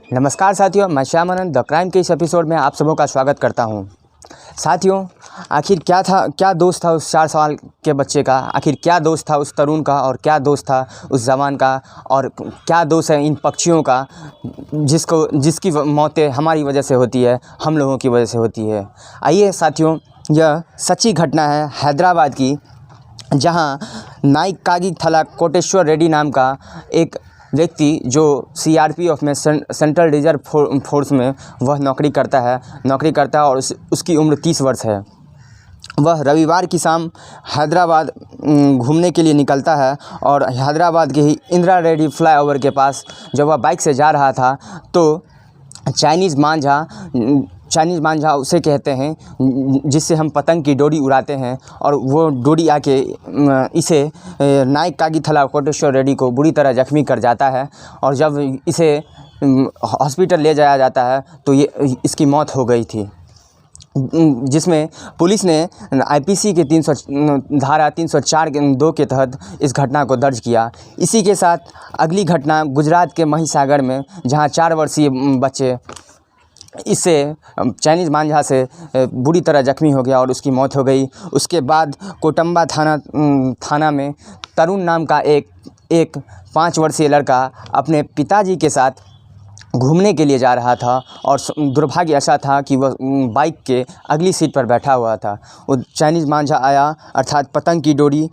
नमस्कार साथियों, मैं श्याम आनंद द क्राइम के इस एपिसोड में आप सबों का स्वागत करता हूं। साथियों, आखिर क्या दोस्त था उस 4 साल के बच्चे का, आखिर क्या दोस्त था उस तरुण का, और क्या दोस्त था उस जवान का, और क्या दोस्त है इन पक्षियों का जिसकी मौतें हमारी वजह से होती है, हम लोगों की वजह से होती है। आइए साथियों, यह सच्ची घटना है हैदराबाद की, जहां नाइक कागिथला कोटेश्वर रेड्डी नाम का एक व्यक्ति जो सीआरपीएफ में सेंट्रल रिजर्व फोर्स में वह नौकरी करता है और उसकी उम्र 30 वर्ष है। वह रविवार की शाम हैदराबाद घूमने के लिए निकलता है और हैदराबाद के ही इंदिरा रेड्डी फ्लाईओवर के पास जब वह बाइक से जा रहा था तो चाइनीज़ मांझा उसे कहते हैं जिससे हम पतंग की डोरी उड़ाते हैं, और वो डोरी आके इसे नाइक कागिथला कोटेश्वर रेड्डी को बुरी तरह जख्मी कर जाता है। और जब इसे हॉस्पिटल ले जाया जाता है तो इसकी मौत हो गई थी, जिसमें पुलिस ने आईपीसी के धारा 304(2) के तहत इस घटना को दर्ज किया। इसी के साथ अगली घटना गुजरात के महिसागर में, जहां 4 वर्षीय बच्चे इससे चाइनीज़ मांझा से बुरी तरह जख्मी हो गया और उसकी मौत हो गई। उसके बाद कोटम्बा थाना में तरुण नाम का एक 5 वर्षीय लड़का अपने पिताजी के साथ घूमने के लिए जा रहा था, और दुर्भाग्य ऐसा था कि वह बाइक के अगली सीट पर बैठा हुआ था। वो चाइनीज़ मांझा आया, अर्थात पतंग की डोरी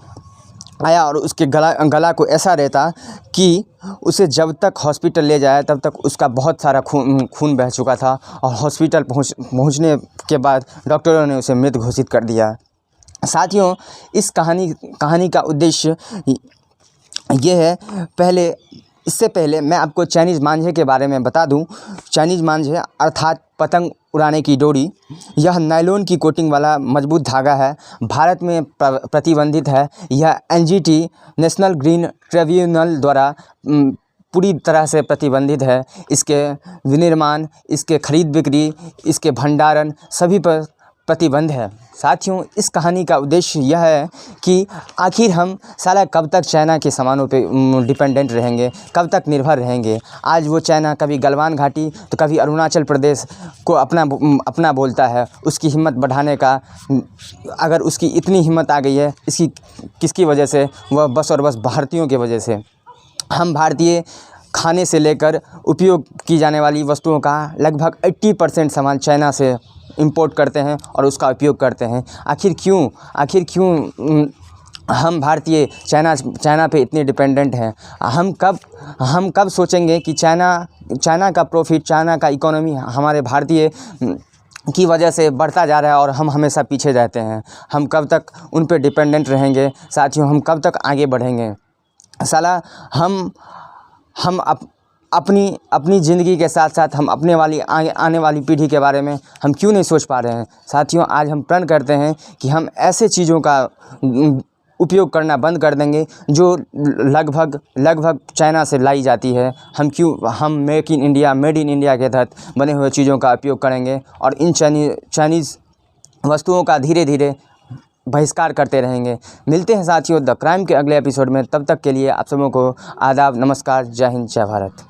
आया, और उसके गला को ऐसा रहता कि उसे जब तक हॉस्पिटल ले जाया तब तक उसका बहुत सारा खून बह चुका था, और हॉस्पिटल पहुंचने के बाद डॉक्टरों ने उसे मृत घोषित कर दिया। साथियों, इस कहानी का उद्देश्य ये है, इससे पहले मैं आपको चाइनीज़ मांझे के बारे में बता दूं। चाइनीज़ मांझे अर्थात पतंग उड़ाने की डोरी, यह नायलॉन की कोटिंग वाला मजबूत धागा है। भारत में प्रतिबंधित है। यह एनजीटी नेशनल ग्रीन ट्रिब्यूनल द्वारा पूरी तरह से प्रतिबंधित है। इसके विनिर्माण, इसके खरीद बिक्री, इसके भंडारण सभी पर प्रतिबंध है। साथियों, इस कहानी का उद्देश्य यह है कि आखिर हम साला कब तक चाइना के सामानों पे डिपेंडेंट रहेंगे, कब तक निर्भर रहेंगे। आज वो चाइना कभी गलवान घाटी तो कभी अरुणाचल प्रदेश को अपना बोलता है। उसकी हिम्मत बढ़ाने का, अगर उसकी इतनी हिम्मत आ गई है, इसकी किसकी वजह से? वह बस और बस भारतीयों की वजह से। हम भारतीय खाने से लेकर उपयोग की जाने वाली वस्तुओं का लगभग 80% सामान चाइना से इंपोर्ट करते हैं और उसका उपयोग करते हैं। आखिर क्यों हम भारतीय चाइना पे इतने डिपेंडेंट हैं? हम कब सोचेंगे कि चाइना का प्रॉफिट, चाइना का इकोनॉमी हमारे भारतीय की वजह से बढ़ता जा रहा है और हम हमेशा पीछे रहते हैं? हम कब तक उन पे डिपेंडेंट रहेंगे? साथियों, हम कब तक आगे बढ़ेंगे? साला हम अपनी ज़िंदगी के साथ साथ हम आने वाली पीढ़ी के बारे में हम क्यों नहीं सोच पा रहे हैं? साथियों, आज हम प्रण करते हैं कि हम ऐसे चीज़ों का उपयोग करना बंद कर देंगे जो लगभग चाइना से लाई जाती है। हम मेड इन इंडिया के तहत बने हुए चीज़ों का उपयोग करेंगे और इन चाइनीज़ वस्तुओं का धीरे धीरे बहिष्कार करते रहेंगे। मिलते हैं साथियों द क्राइम के अगले एपिसोड में। तब तक के लिए आप सबों को आदाब, नमस्कार, जय हिंद, जय भारत।